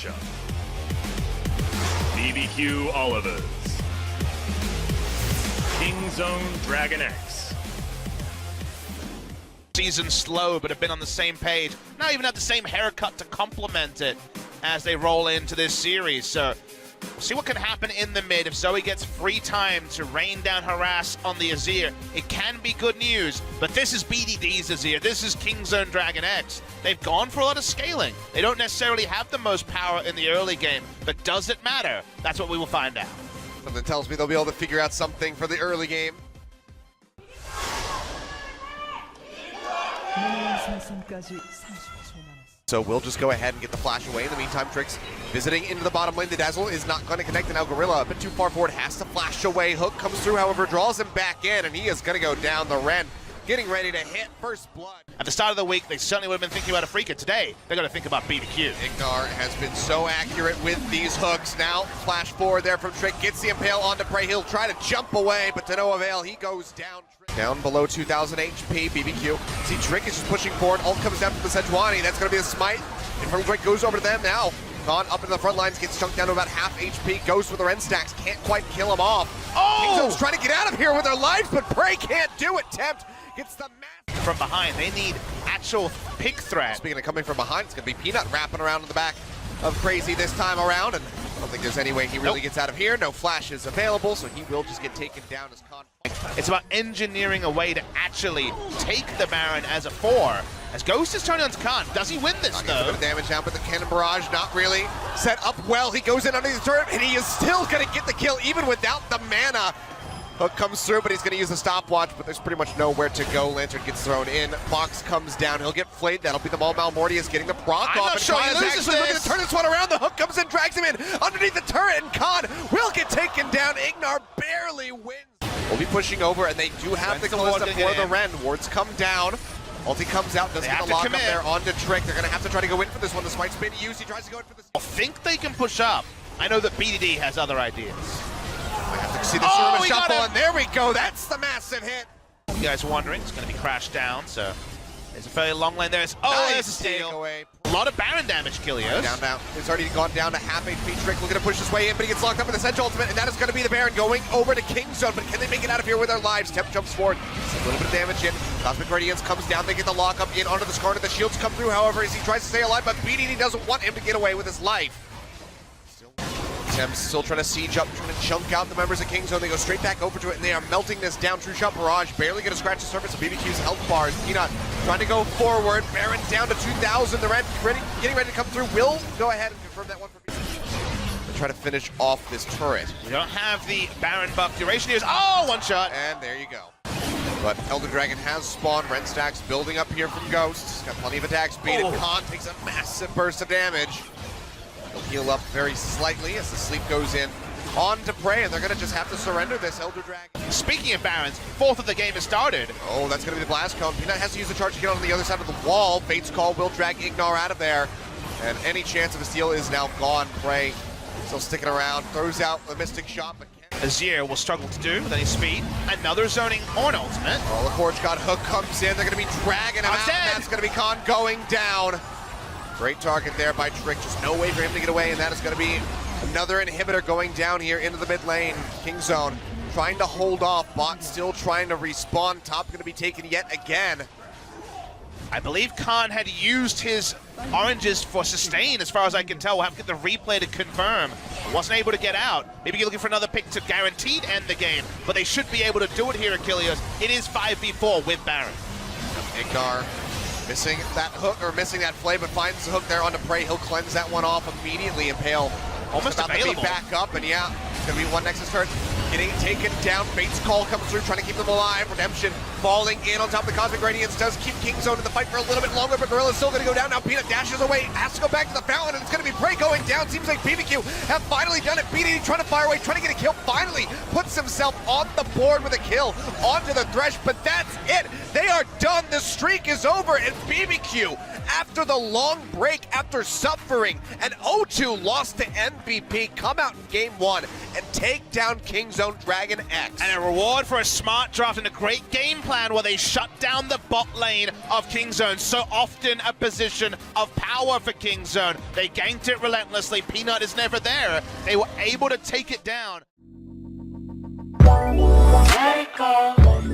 matchup. BBQ Olivers. King Zone Dragon X. Season slow, but have been on the same page. Not even have the same haircut to complement it as they roll into this series. So we'll see what can happen in the mid. If Zoe gets free time to rain down harass on the Azir, it can be good news. But this is BDD's Azir. This is King Zone Dragon X. They've gone for a lot of scaling. They don't necessarily have the most power in the early game, but does it matter? That's what we will find out. Something tells me they'll be able to figure out something for the early game. So we'll just go ahead and get the flash away. In the meantime, Trix visiting into the bottom lane. The Dazzle is not going to connect, and now Gorilla a bit too far forward, has to flash away. Hook comes through, however, draws him back in, and he is going to go down the Ren, getting ready to hit first blood. At the start of the week, they certainly would have been thinking about a Freaka. Today, they're going to think about BBQ. Ignar has been so accurate with these hooks. Now, flash forward there from Trick, gets the Impale onto Prey. He'll try to jump away, but to no avail. He goes down. Down below 2,000 HP, BBQ. See, Trick is just pushing forward. Ult comes down from the Sejuani. That's going to be the smite. Infernal Drake goes over to them now. Gone up into the front lines, gets chunked down to about half HP. Goes for the Ren stacks, can't quite kill him off. King Zone's trying to get out of here with their lives, but Prey can't do it. Tempt gets the match. From behind, they need actual pick threat. Speaking of coming from behind, it's going to be Peanut wrapping around in the back of Crazy this time around, and I don't think there's any way he really gets out of here. No flash is available, so he will just get taken down as con. It's about engineering a way to actually take the Baron as a 4. As Ghost is turning on to Khan. Does he win this, though? A bit of damage down, but the Cannon Barrage not really set up well. He goes in under the turret, and he is still going to get the kill, even without the mana. Hook comes through, but he's going to use the stopwatch, but there's pretty much nowhere to go. Lantern gets thrown in. Fox comes down. He'll get flayed. That'll be the Maul Malmortius getting the proc off. Not sure he loses this. Looking to turn this one around. The Hook comes in, drags him in underneath the turret, and Khan will get taken down. Ignar barely wins. We'll be pushing over, and they do have the Callista for the Ren. Wards come down. Ulti comes out, doesn't get the lock up there onto Trick. They're going to have to try to go in for this one. The smite's been used. He tries to go in for this. I think they can push up. I know that BDD has other ideas. We have to see the Surma shuffle, and there we go. That's the massive hit. You guys are wondering, it's going to be crashed down, so there's a fairly long lane there. There's a steal. Away. A lot of Baron damage, Kilios. Down. It's already gone down to half HP. Trick looking to push his way in, but he gets locked up in the Sedge ultimate, and that is going to be the Baron going over to King Zone. But can they make it out of here with their lives? Temp jumps forward. A little bit of damage in. Cosmic Radiance comes down. They get the lock up in onto the Skarner. The shields come through, however, as he tries to stay alive, but BDD doesn't want him to get away with his life. Tem's still trying to siege up, trying to chunk out the members of King Zone. They go straight back over to it, and they are melting this down. True Shot Barrage barely going to scratch the surface of BBQ's health bars. Peanut trying to go forward. Baron down to 2,000. The Red getting ready to come through. Will go ahead and confirm that one for BBQ. They try to finish off this turret. We don't have the Baron buff duration here. Oh, one shot. And there you go. But Elder Dragon has spawned. Ren stacks building up here from Ghost. Got plenty of attack speed, and Khan takes a massive burst of damage. He'll heal up very slightly as the sleep goes in on to Prey, and they're going to just have to surrender this Elder Dragon. Speaking of Barons, 4th of the game has started. Oh, that's going to be the Blast Cone. Peanut has to use the charge to get on the other side of the wall. Fate's Call will drag Ignar out of there, and any chance of a steal is now gone. Prey still sticking around, throws out the Mystic Shot, but can't. Azir will struggle to do with any speed. Another zoning on ultimate. Oh, the Forge God Hook comes in. They're going to be dragging him out, and that's going to be Khan going down. Great target there by Trick, just no way for him to get away, and that is going to be another inhibitor going down here into the mid lane. King Zone trying to hold off, bot still trying to respawn, top going to be taken yet again. I believe Khan had used his oranges for sustain, as far as I can tell. We'll have to get the replay to confirm. Wasn't able to get out. Maybe you're looking for another pick to guaranteed end the game, but they should be able to do it here, Achilles. It is 5v4 with Baron. Ignar missing that hook, or missing that flay, but finds the hook there onto Prey. He'll cleanse that one off immediately. Impale almost about available. To be back up, and yeah, it's going to be one Nexus turret getting taken down. Fate's Call comes through, trying to keep them alive. Redemption falling in on top of the Cosmic Radiance does keep King Zone in the fight for a little bit longer, but Gorilla's still going to go down. Now Peanut dashes away, has to go back to the fountain, and it's going to be Prey going down. Seems like BBQ have finally done it. BDD trying to fire away, trying to get a kill, finally puts himself on the board with a kill onto the Thresh, but that's it. They are done. The streak is over, and BBQ, after the long break, after suffering an 0-2 loss to MVP, come out in game 1 and take down King Zone Dragon X. And a reward for a smart draft and a great game plan. plan where they shut down the bot lane of Kingzone. So often a position of power for Kingzone. They ganked it relentlessly. Peanut is never there. They were able to take it down. Let it go.